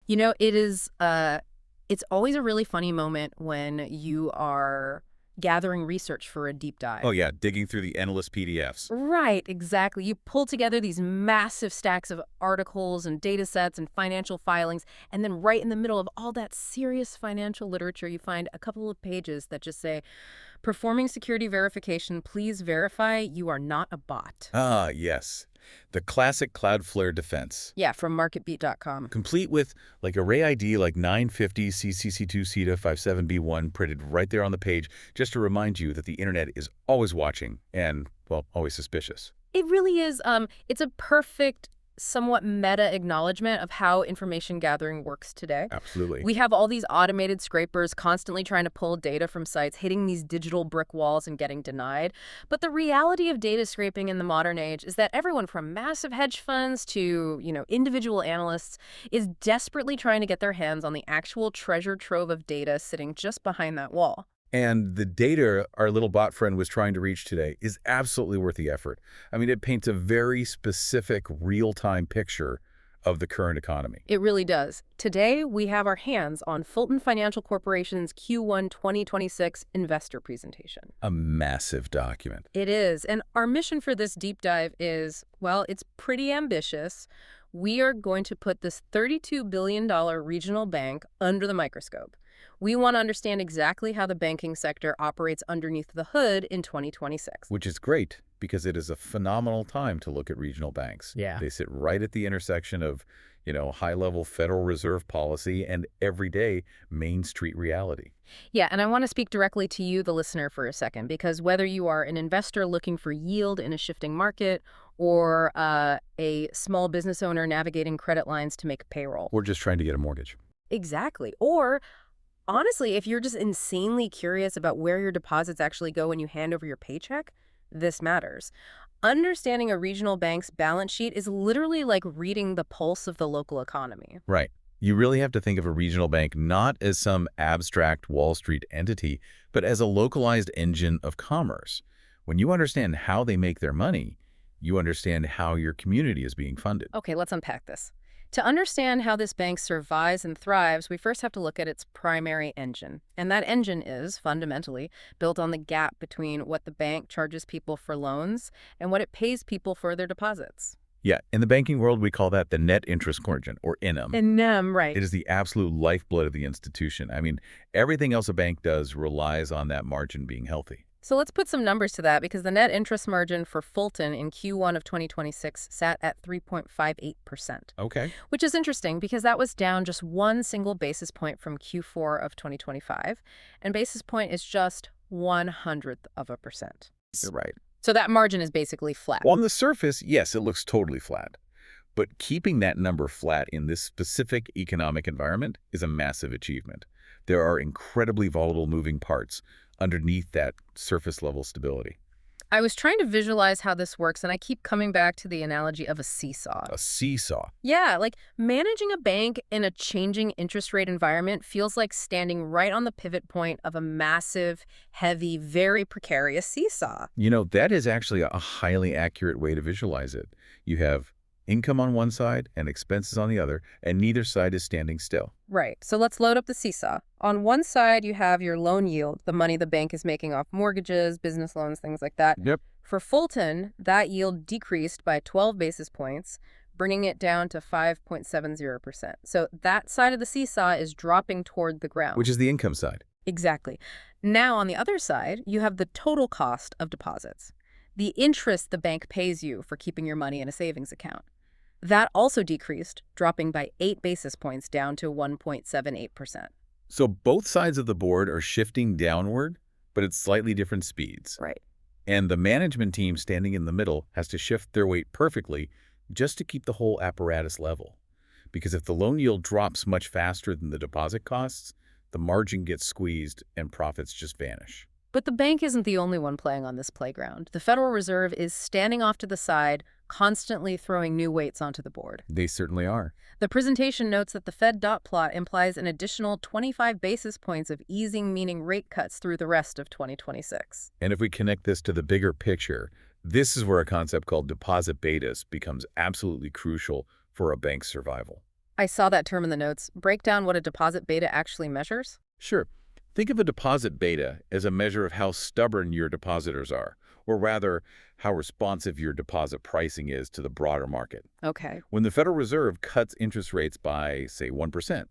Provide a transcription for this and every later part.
It's always a really funny moment when you are gathering research for a deep Oh dive. yeah, digging through the endless PDFs. Right, exactly. You pull together these massive stacks of articles and data sets and financial filings, and then right in the middle of all that serious financial literature, you find a couple of pages that just say, performing security verification, please verify you are not a bot. Ah, yes. The classic Cloudflare defense. Yeah, from marketbeat.com. Complete with like array ID like 950 CCC2 CETA 57B1 printed right there on the page, just to remind you that the internet is always watching and, well, always suspicious. It really is. It's a perfect, somewhat meta acknowledgement of how information gathering works today. Absolutely. We have all these automated scrapers constantly trying to pull data from sites, hitting these digital brick walls and getting denied. But the reality of data scraping in the modern age is that everyone from massive hedge funds to, individual analysts is desperately trying to get their hands on the actual treasure trove of data sitting just behind that wall. And the data our little bot friend was trying to reach today is absolutely worth the effort. I mean, it paints a very specific real-time picture of the current economy. It really does. Today, we have our hands on Fulton Financial Corporation's Q1 2026 investor presentation. A massive document. It is. And our mission for this deep dive is, well, it's pretty ambitious. We are going to put this $32 billion regional bank under the microscope. We want to understand exactly how the banking sector operates underneath the hood in 2026. Which is great because it is a phenomenal time to look at regional banks. Yeah. They sit right at the intersection of, high-level Federal Reserve policy and everyday Main Street reality. Yeah, and I want to speak directly to you, the listener, for a second, because whether you are an investor looking for yield in a shifting market or a small business owner navigating credit lines to make payroll. Or just trying to get a mortgage. Exactly. Or honestly, if you're just insanely curious about where your deposits actually go when you hand over your paycheck, this matters. Understanding a regional bank's balance sheet is literally like reading the pulse of the local economy. Right. You really have to think of a regional bank not as some abstract Wall Street entity, but as a localized engine of commerce. When you understand how they make their money, you understand how your community is being funded. Okay, let's unpack this. To understand how this bank survives and thrives, we first have to look at its primary engine. And that engine is, fundamentally, built on the gap between what the bank charges people for loans and what it pays people for their deposits. Yeah, in the banking world, we call that the net interest margin, or INM. INM, right. It is the absolute lifeblood of the institution. I mean, everything else a bank does relies on that margin being healthy. So let's put some numbers to that, because the net interest margin for Fulton in Q1 of 2026 sat at 3.58%. Okay. Which is interesting because that was down just one single basis point from Q4 of 2025. And basis point is just 1/100%. You're right. So that margin is basically flat. Well, on the surface, yes, it looks totally flat. But keeping that number flat in this specific economic environment is a massive achievement. There are incredibly volatile moving parts underneath that surface level stability. I was trying to visualize how this works, and I keep coming back to the analogy of a seesaw. A seesaw. Yeah, like managing a bank in a changing interest rate environment feels like standing right on the pivot point of a massive, heavy, very precarious seesaw. That is actually a highly accurate way to visualize it. You have income on one side and expenses on the other, and neither side is standing still. Right. So let's load up the seesaw. On one side, you have your loan yield, the money the bank is making off mortgages, business loans, things like that. Yep. For Fulton, that yield decreased by 12 basis points, bringing it down to 5.70%. So that side of the seesaw is dropping toward the ground. Which is the income side. Exactly. Now, on the other side, you have the total cost of deposits, the interest the bank pays you for keeping your money in a savings account. That also decreased, dropping by 8 basis points down to 1.78%. So both sides of the board are shifting downward, but at slightly different speeds. Right. And the management team standing in the middle has to shift their weight perfectly just to keep the whole apparatus level. Because if the loan yield drops much faster than the deposit costs, the margin gets squeezed and profits just vanish. But the bank isn't the only one playing on this playground. The Federal Reserve is standing off to the side, constantly throwing new weights onto the board. They certainly are. The presentation notes that the Fed dot plot implies an additional 25 basis points of easing, meaning rate cuts through the rest of 2026. And if we connect this to the bigger picture, this is where a concept called deposit betas becomes absolutely crucial for a bank's survival. I saw that term in the notes. Break down what a deposit beta actually measures? Sure. Think of a deposit beta as a measure of how stubborn your depositors are, or rather, how responsive your deposit pricing is to the broader market. Okay, When the Federal Reserve cuts interest rates by, say, 1%,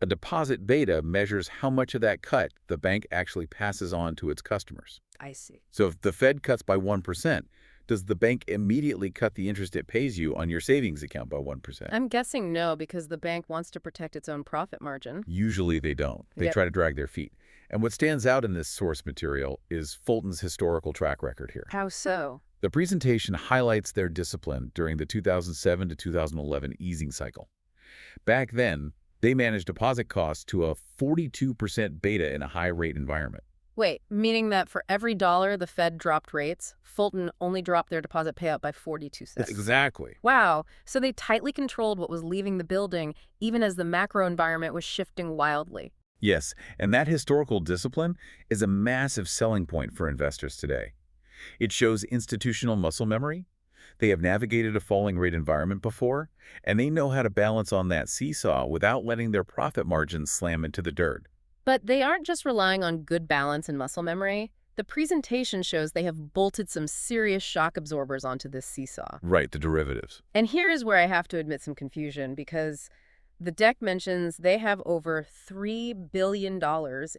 a deposit beta measures how much of that cut the bank actually passes on to its customers. I see. So if the Fed cuts by 1%, does the bank immediately cut the interest it pays you on your savings account by 1%? I'm guessing no, because the bank wants to protect its own profit margin. Usually they don't. They Yep. try to drag their feet. And what stands out in this source material is Fulton's historical track record here. How so? The presentation highlights their discipline during the 2007 to 2011 easing cycle. Back then, they managed deposit costs to a 42% beta in a high-rate environment. Wait, meaning that for every dollar the Fed dropped rates, Fulton only dropped their deposit payout by 42 cents. Exactly. Wow, so they tightly controlled what was leaving the building, even as the macro environment was shifting wildly. Yes, and that historical discipline is a massive selling point for investors today. It shows institutional muscle memory. They have navigated a falling rate environment before, and they know how to balance on that seesaw without letting their profit margins slam into the dirt. But they aren't just relying on good balance and muscle memory. The presentation shows they have bolted some serious shock absorbers onto this seesaw. Right, the derivatives. And here is where I have to admit some confusion, because the deck mentions they have over $3 billion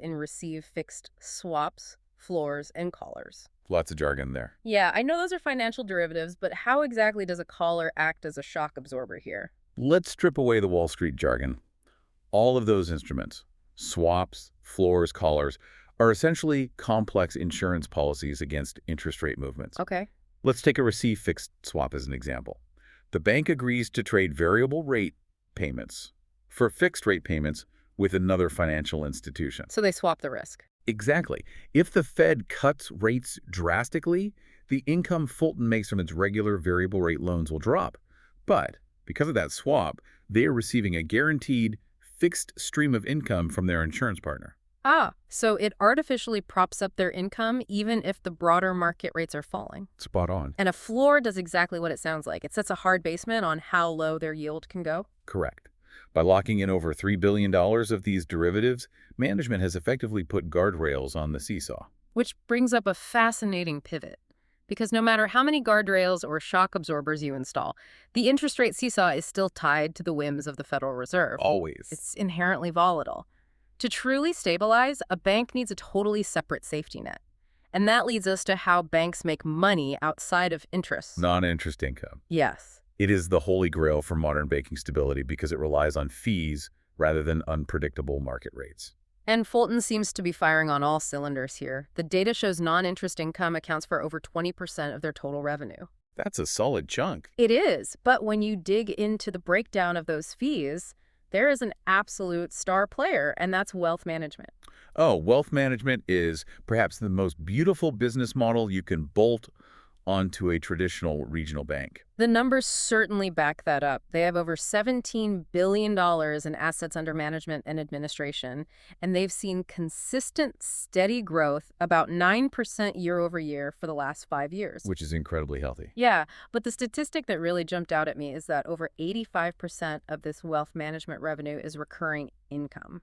in receive fixed swaps, floors, and collars. Lots of jargon there. Yeah, I know those are financial derivatives, but how exactly does a collar act as a shock absorber here? Let's strip away the Wall Street jargon. All of those instruments, swaps, floors, collars, are essentially complex insurance policies against interest rate movements. Okay. Let's take a receive fixed swap as an example. The bank agrees to trade variable rate payments for fixed rate payments with another financial institution. So they swap the risk. Exactly. If the Fed cuts rates drastically, the income Fulton makes from its regular variable rate loans will drop. But because of that swap, they are receiving a guaranteed fixed stream of income from their insurance partner. Ah, so it artificially props up their income even if the broader market rates are falling. Spot on. And a floor does exactly what it sounds like. It sets a hard basement on how low their yield can go. Correct. By locking in over $3 billion of these derivatives, management has effectively put guardrails on the seesaw. Which brings up a fascinating pivot. Because no matter how many guardrails or shock absorbers you install, the interest rate seesaw is still tied to the whims of the Federal Reserve. Always. It's inherently volatile. To truly stabilize, a bank needs a totally separate safety net. And that leads us to how banks make money outside of interest. Non-interest income. Yes. It is the holy grail for modern banking stability because it relies on fees rather than unpredictable market rates. And Fulton seems to be firing on all cylinders here. The data shows non-interest income accounts for over 20% of their total revenue. That's a solid chunk. It is, but when you dig into the breakdown of those fees, there is an absolute star player, and that's wealth management. Oh, wealth management is perhaps the most beautiful business model you can bolt onto a traditional regional bank. The numbers certainly back that up. They have over $17 billion in assets under management and administration, and they've seen consistent, steady growth, about 9% year over year for the last 5 years. Which is incredibly healthy. Yeah, but the statistic that really jumped out at me is that over 85% of this wealth management revenue is recurring income.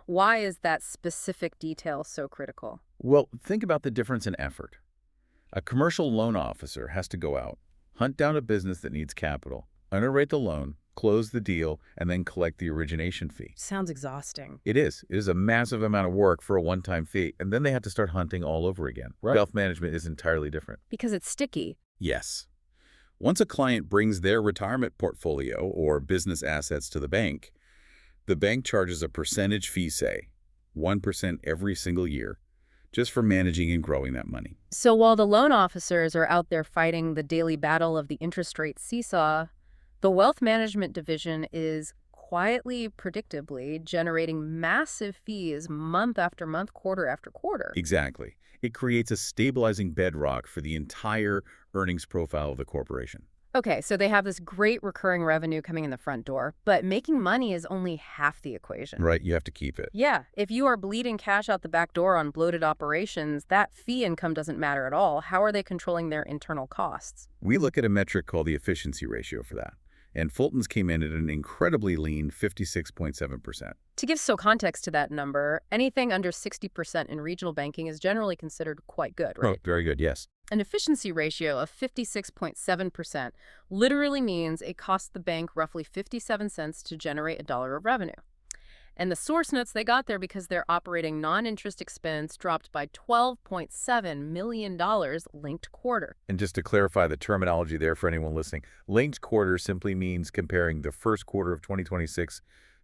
Why is that specific detail so critical? Well, think about the difference in effort. A commercial loan officer has to go out, hunt down a business that needs capital, underwrite the loan, close the deal, and then collect the origination fee. Sounds exhausting. It is. It is a massive amount of work for a one-time fee, and then they have to start hunting all over again. Right. Wealth management is entirely different. Because it's sticky. Yes. Once a client brings their retirement portfolio or business assets to the bank charges a percentage fee, say 1% every single year, just for managing and growing that money. So while the loan officers are out there fighting the daily battle of the interest rate seesaw, the wealth management division is quietly, predictably generating massive fees month after month, quarter after quarter. Exactly. It creates a stabilizing bedrock for the entire earnings profile of the corporation. Okay, so they have this great recurring revenue coming in the front door, but making money is only half the equation. Right, you have to keep it. Yeah, if you are bleeding cash out the back door on bloated operations, that fee income doesn't matter at all. How are they controlling their internal costs? We look at a metric called the efficiency ratio for that. and Fulton's came in at an incredibly lean 56.7%. To give some context to that number, anything under 60% in regional banking is generally considered quite good, Oh, right? very good, yes. An efficiency ratio of 56.7% literally means it costs the bank roughly 57 cents to generate a dollar of revenue. And the source notes they got there because their operating non-interest expense dropped by $12.7 million linked quarter. And just to clarify the terminology there for anyone listening, linked quarter simply means comparing the first quarter of 2026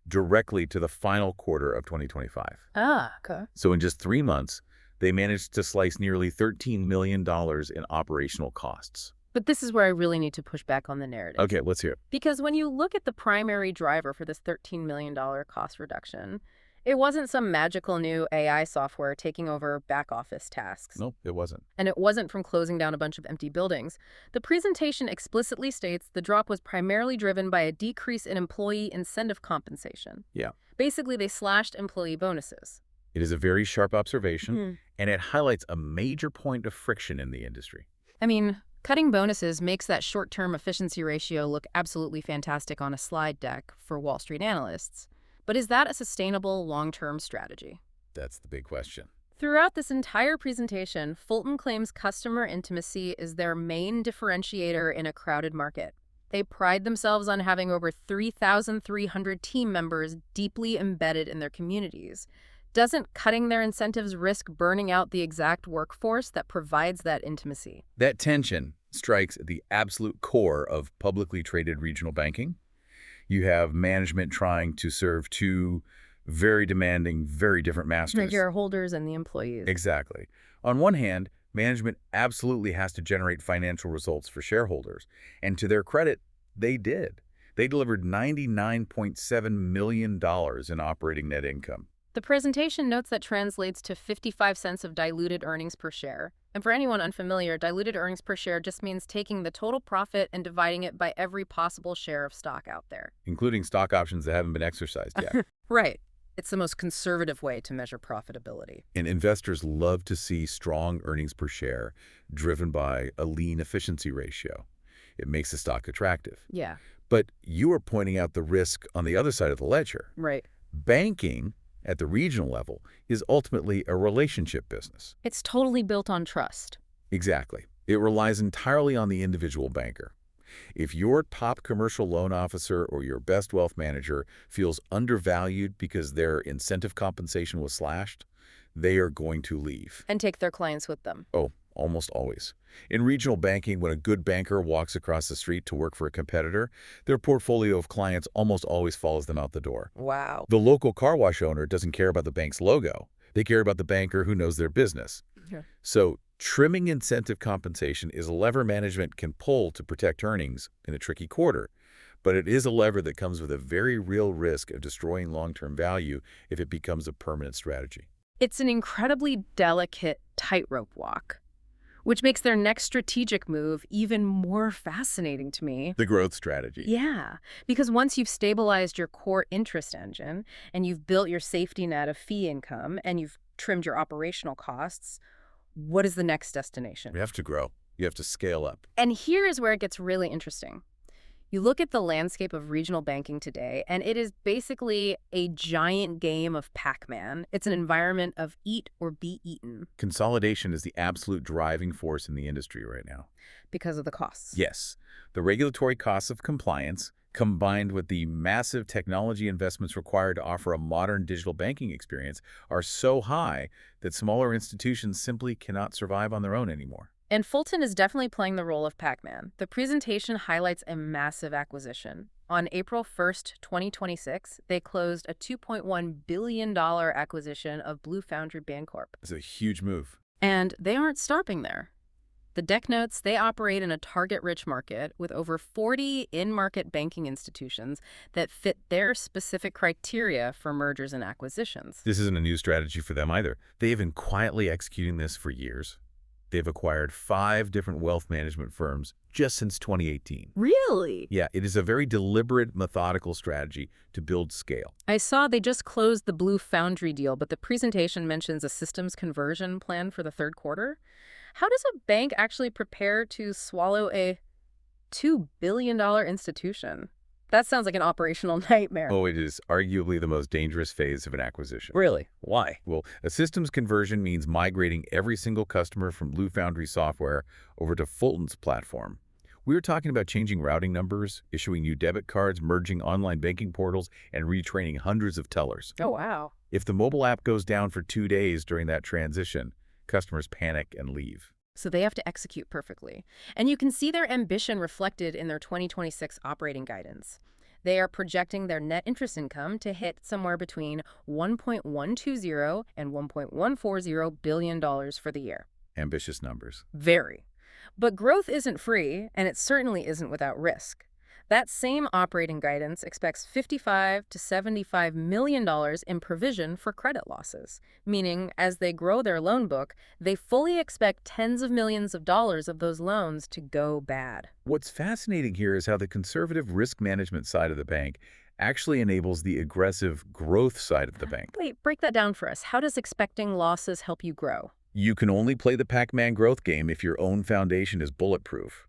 directly to the final quarter of 2025. Ah, okay. So in just 3 months, they managed to slice nearly $13 million in operational costs. But this is where I really need to push back on the narrative. Okay, let's hear it. Because when you look at the primary driver for this $13 million cost reduction, it wasn't some magical new AI software taking over back office tasks. Nope, it wasn't. And it wasn't from closing down a bunch of empty buildings. The presentation explicitly states the drop was primarily driven by a decrease in employee incentive compensation. Yeah. Basically, they slashed employee bonuses. It is a very sharp observation, and it highlights a major point of friction in the industry. I mean, cutting bonuses makes that short-term efficiency ratio look absolutely fantastic on a slide deck for Wall Street analysts. But is that a sustainable long-term strategy? That's the big question. Throughout this entire presentation, Fulton claims customer intimacy is their main differentiator in a crowded market. They pride themselves on having over 3,300 team members deeply embedded in their communities. Doesn't cutting their incentives risk burning out the exact workforce that provides that intimacy? That tension strikes at the absolute core of publicly traded regional banking. You have management trying to serve two very demanding, very different masters. The shareholders and the employees. Exactly. On one hand, management absolutely has to generate financial results for shareholders. And to their credit, they did. They delivered $99.7 million in operating net income. The presentation notes that translates to 55 cents of diluted earnings per share. And for anyone unfamiliar, diluted earnings per share just means taking the total profit and dividing it by every possible share of stock out there. Including stock options that haven't been exercised yet. Right. It's the most conservative way to measure profitability. And investors love to see strong earnings per share driven by a lean efficiency ratio. It makes the stock attractive. Yeah. But you are pointing out the risk on the other side of the ledger. Right. Banking at the regional level is ultimately a relationship business. It's totally built on trust. Exactly. It relies entirely on the individual banker. If your top commercial loan officer or your best wealth manager feels undervalued because their incentive compensation was slashed, they are going to leave. And take their clients with them. Oh, almost always. In regional banking, when a good banker walks across the street to work for a competitor, their portfolio of clients almost always follows them out the door. Wow. The local car wash owner doesn't care about the bank's logo. They care about the banker who knows their business. Yeah. So trimming incentive compensation is a lever management can pull to protect earnings in a tricky quarter, but it is a lever that comes with a very real risk of destroying long-term value if it becomes a permanent strategy. It's an incredibly delicate tightrope walk, which makes their next strategic move even more fascinating to me. The growth strategy. Yeah, because once you've stabilized your core interest engine and you've built your safety net of fee income and you've trimmed your operational costs, what is the next destination? You have to grow. You have to scale up. And here is where it gets really interesting. You look at the landscape of regional banking today, and it is basically a giant game of Pac-Man. It's an environment of eat or be eaten. Consolidation is the absolute driving force in the industry right now. Because of the costs. Yes. The regulatory costs of compliance, combined with the massive technology investments required to offer a modern digital banking experience, are so high that smaller institutions simply cannot survive on their own anymore. And Fulton is definitely playing the role of Pac-Man. The presentation highlights a massive acquisition. On April 1st, 2026, they closed a $2.1 billion acquisition of Blue Foundry Bancorp. It's a huge move. And they aren't stopping there. The deck notes they operate in a target-rich market with over 40 in-market banking institutions that fit their specific criteria for mergers and acquisitions. This isn't a new strategy for them either. They have been quietly executing this for years. They've acquired 5 different wealth management firms just since 2018. Really? Yeah, it is a very deliberate, methodical strategy to build scale. I saw they just closed the Blue Foundry deal, but the presentation mentions a systems conversion plan for the third quarter. How does a bank actually prepare to swallow a $2 billion institution? That sounds like an operational nightmare. Oh, it is arguably the most dangerous phase of an acquisition. Really? Why? Well, a systems conversion means migrating every single customer from Blue Foundry software over to Fulton's platform. We are talking about changing routing numbers, issuing new debit cards, merging online banking portals, and retraining hundreds of tellers. Oh, wow. If the mobile app goes down for 2 days during that transition, customers panic and leave. So they have to execute perfectly. And you can see their ambition reflected in their 2026 operating guidance. They are projecting their net interest income to hit somewhere between $1.120 and $1.140 billion for the year. Ambitious numbers. Very. But growth isn't free, and it certainly isn't without risk. That same operating guidance expects $55 to $75 million in provision for credit losses, meaning as they grow their loan book, they fully expect tens of millions of dollars of those loans to go bad. What's fascinating here is how the conservative risk management side of the bank actually enables the aggressive growth side of the bank. Wait, break that down for us. How does expecting losses help you grow? You can only play the Pac-Man growth game if your own foundation is bulletproof.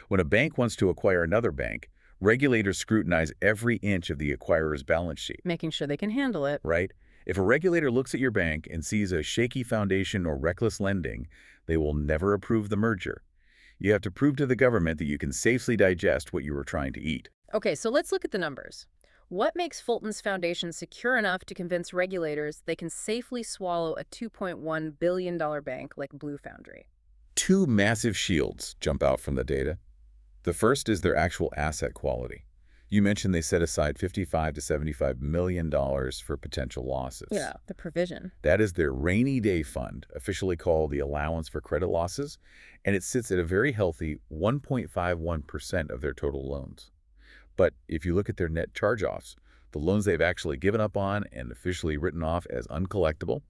When a bank wants to acquire another bank, regulators scrutinize every inch of the acquirer's balance sheet. Making sure they can handle it. Right? If a regulator looks at your bank and sees a shaky foundation or reckless lending, they will never approve the merger. You have to prove to the government that you can safely digest what you were trying to eat. Okay, so let's look at the numbers. What makes Fulton's foundation secure enough to convince regulators they can safely swallow a $2.1 billion bank like Blue Foundry? 2 massive shields jump out from the data. The first is their actual asset quality. You mentioned they set aside $55 to $75 million for potential losses. Yeah, the provision. That is their rainy day fund, officially called the allowance for credit losses, and it sits at a very healthy 1.51% of their total loans. But if you look at their net charge-offs, the loans they've actually given up on and officially written off as uncollectible,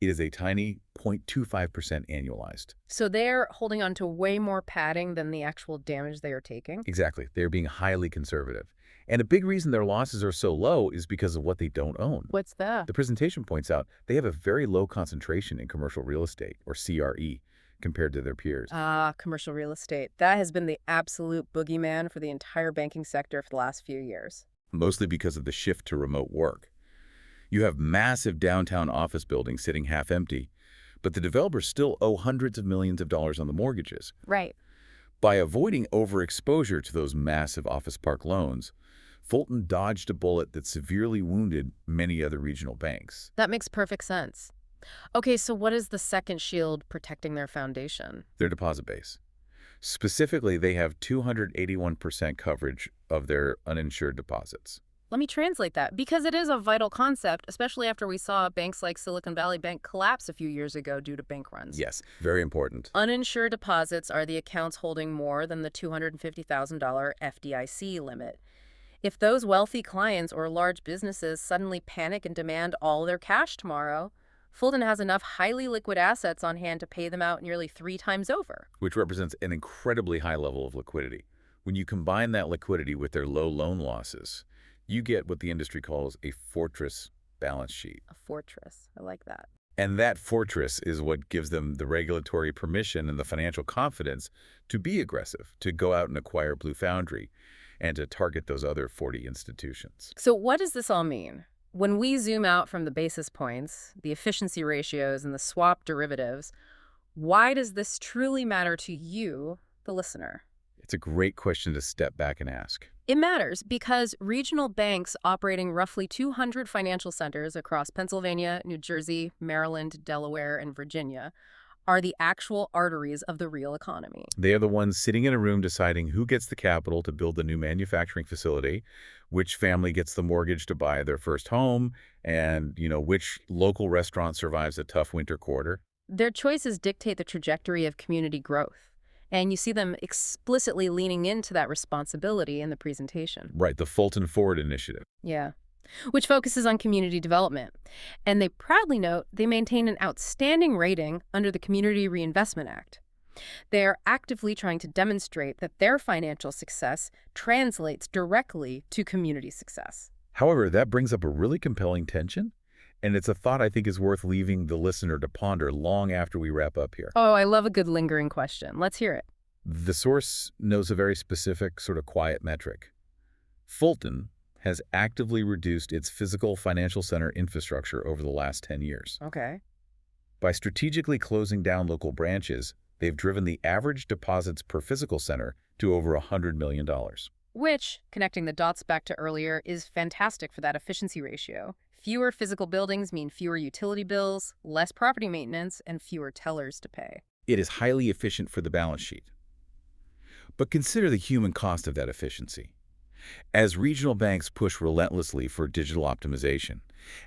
it is a tiny 0.25% annualized. So they're holding on to way more padding than the actual damage they are taking? Exactly. They're being highly conservative. And a big reason their losses are so low is because of what they don't own. What's that? The presentation points out they have a very low concentration in commercial real estate, or CRE, compared to their peers. Commercial real estate. That has been the absolute boogeyman for the entire banking sector for the last few years. Mostly because of the shift to remote work. You have massive downtown office buildings sitting half empty, but the developers still owe hundreds of millions of dollars on the mortgages. Right. By avoiding overexposure to those massive office park loans, Fulton dodged a bullet that severely wounded many other regional banks. That makes perfect sense. Okay, so what is the second shield protecting their foundation? Their deposit base. Specifically, they have 281% coverage of their uninsured deposits. Let me translate that, because it is a vital concept, especially after we saw banks like Silicon Valley Bank collapse a few years ago due to bank runs. Yes, very important. Uninsured deposits are the accounts holding more than the $250,000 FDIC limit. If those wealthy clients or large businesses suddenly panic and demand all their cash tomorrow, Fulton has enough highly liquid assets on hand to pay them out nearly 3 times over. Which represents an incredibly high level of liquidity. When you combine that liquidity with their low loan losses, you get what the industry calls a fortress balance sheet. A fortress. I like that. And that fortress is what gives them the regulatory permission and the financial confidence to be aggressive, to go out and acquire Blue Foundry, and to target those other 40 institutions. So what does this all mean? When we zoom out from the basis points, the efficiency ratios, and the swap derivatives, why does this truly matter to you, the listener? It's a great question to step back and ask. It matters because regional banks operating roughly 200 financial centers across Pennsylvania, New Jersey, Maryland, Delaware, and Virginia are the actual arteries of the real economy. They are the ones sitting in a room deciding who gets the capital to build the new manufacturing facility, which family gets the mortgage to buy their first home, and, which local restaurant survives a tough winter quarter. Their choices dictate the trajectory of community growth. And you see them explicitly leaning into that responsibility in the presentation. Right, the Fulton Forward Initiative. Yeah, which focuses on community development. And they proudly note they maintain an outstanding rating under the Community Reinvestment Act. They are actively trying to demonstrate that their financial success translates directly to community success. However, that brings up a really compelling tension, and it's a thought I think is worth leaving the listener to ponder long after we wrap up here. Oh, I love a good lingering question. Let's hear it. The source knows a very specific, sort of quiet metric. Fulton has actively reduced its physical financial center infrastructure over the last 10 years. Okay. By strategically closing down local branches, they've driven the average deposits per physical center to over $100 million. Which, connecting the dots back to earlier, is fantastic for that efficiency ratio. Fewer physical buildings mean fewer utility bills, less property maintenance, and fewer tellers to pay. It is highly efficient for the balance sheet. But consider the human cost of that efficiency. As regional banks push relentlessly for digital optimization,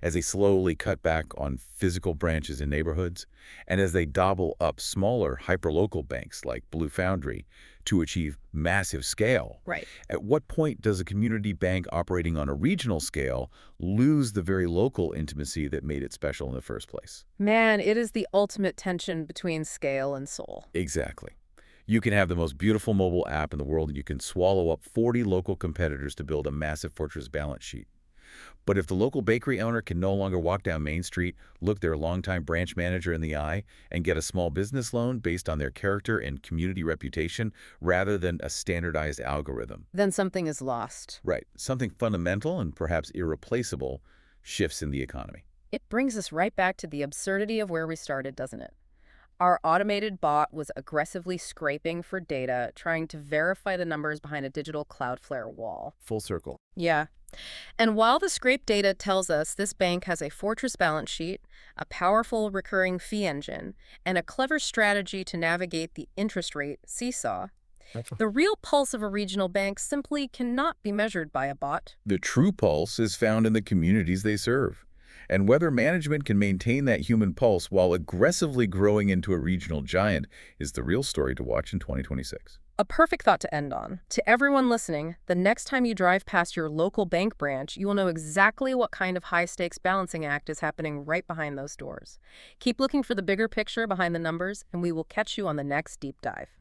as they slowly cut back on physical branches in neighborhoods, and as they gobble up smaller hyperlocal banks like Blue Foundry to achieve massive scale, Right. at what point does a community bank operating on a regional scale lose the very local intimacy that made it special in the first place? Man, it is the ultimate tension between scale and soul. Exactly. You can have the most beautiful mobile app in the world, and you can swallow up 40 local competitors to build a massive fortress balance sheet. But if the local bakery owner can no longer walk down Main Street, look their longtime branch manager in the eye, and get a small business loan based on their character and community reputation rather than a standardized algorithm. Then something is lost. Right. Something fundamental and perhaps irreplaceable shifts in the economy. It brings us right back to the absurdity of where we started, doesn't it? Our automated bot was aggressively scraping for data, trying to verify the numbers behind a digital Cloudflare wall. Full circle. Yeah. And while the scrape data tells us this bank has a fortress balance sheet, a powerful recurring fee engine, and a clever strategy to navigate the interest rate seesaw, the real pulse of a regional bank simply cannot be measured by a bot. The true pulse is found in the communities they serve. And whether management can maintain that human pulse while aggressively growing into a regional giant is the real story to watch in 2026. A perfect thought to end on. To everyone listening, the next time you drive past your local bank branch, you will know exactly what kind of high-stakes balancing act is happening right behind those doors. Keep looking for the bigger picture behind the numbers, and we will catch you on the next deep dive.